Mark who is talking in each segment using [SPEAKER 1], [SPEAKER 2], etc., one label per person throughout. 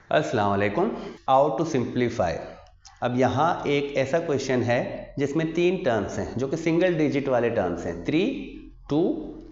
[SPEAKER 1] अस्सलाम वालेकुम। How to simplify. अब यहाँ एक ऐसा क्वेश्चन है जिसमें 3 टर्म्स हैं जो कि सिंगल डिजिट वाले टर्म्स हैं, 3, 2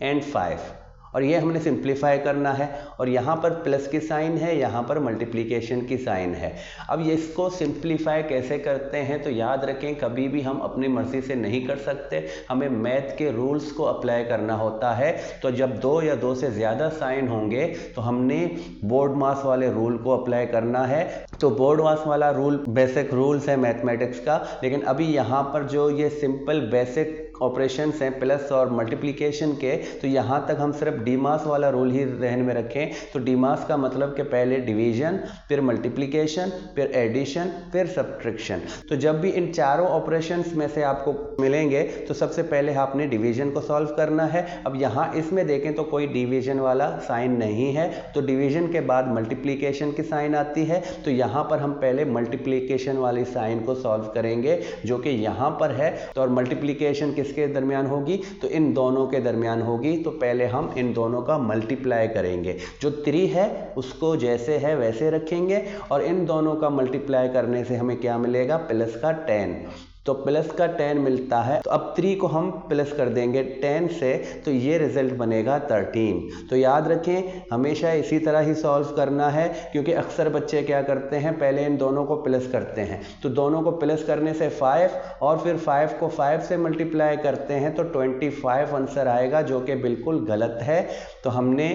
[SPEAKER 1] एंड 5, और ये हमने सिंप्लीफाई करना है। और यहाँ पर प्लस की साइन है, यहाँ पर मल्टीप्लिकेशन की साइन है। अब ये इसको सिंप्लीफाई कैसे करते हैं, तो याद रखें कभी भी हम अपनी मर्जी से नहीं कर सकते, हमें मैथ के रूल्स को अप्लाई करना होता है। तो जब 2 या 2 से ज़्यादा साइन होंगे तो हमने बोर्ड मास वाले रूल को अप्लाई करना है। तो बोर्ड मास वाला रूल बेसिक रूल्स है मैथमेटिक्स का, लेकिन अभी यहाँ पर जो ये सिंपल बेसिक ऑपरेशंस हैं प्लस और मल्टीप्लिकेशन के, तो यहाँ तक हम सिर्फ डीमास वाला रूल ही रहन में रखें। तो डीमास का मतलब कि पहले डिवीजन, फिर मल्टीप्लिकेशन, फिर एडिशन, फिर सब्ट्रैक्शन। तो जब भी इन चारों ऑपरेशंस में से आपको मिलेंगे तो सबसे पहले आपने डिवीजन को सॉल्व करना है। अब यहाँ इसमें देखें तो कोई डिवीजन वाला साइन नहीं है, तो डिवीजन के बाद मल्टीप्लिकेशन की साइन आती है। तो यहाँ पर हम पहले मल्टीप्लिकेशन वाली साइन को सॉल्व करेंगे जो कि यहाँ पर है। तो और मल्टीप्लिकेशन किसके दरमियान होगी, तो इन दोनों के दरमियान होगी। तो पहले हम इन दोनों का मल्टीप्लाई करेंगे, जो 3 है उसको जैसे है वैसे रखेंगे, और इन दोनों का मल्टीप्लाई करने से हमें क्या मिलेगा, प्लस का 10। तो प्लस का 10 मिलता है। तो अब 3 को हम प्लस कर देंगे 10 से, तो ये रिजल्ट बनेगा 13। तो याद रखें हमेशा इसी तरह ही सॉल्व करना है, क्योंकि अक्सर बच्चे क्या करते हैं, पहले इन दोनों को प्लस करते हैं। तो दोनों को प्लस करने से 5, और फिर 5 को 5 से मल्टीप्लाई करते हैं तो 25 आंसर आएगा, जो कि बिल्कुल गलत है। तो हमने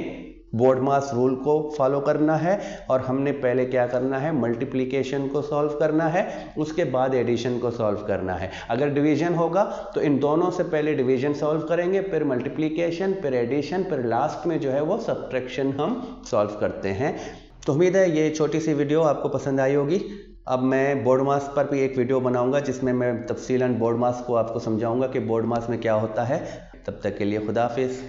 [SPEAKER 1] बोर्ड मास रूल को फॉलो करना है, और हमने पहले क्या करना है, मल्टीप्लिकेशन को सॉल्व करना है, उसके बाद एडिशन को सॉल्व करना है। अगर डिवीजन होगा तो इन दोनों से पहले डिवीजन सॉल्व करेंगे, फिर मल्टीप्लिकेशन, फिर एडिशन, फिर लास्ट में जो है वो सब्ट्रैक्शन हम सॉल्व करते हैं। तो उम्मीद है ये छोटी सी वीडियो आपको पसंद आई होगी। अब मैं बोर्ड मास पर भी एक वीडियो बनाऊंगा जिसमें मैं तफसीलन बोर्ड मास को आपको समझाऊंगा कि बोर्ड मास में क्या होता है। तब तक के लिए खुदा हाफिज़।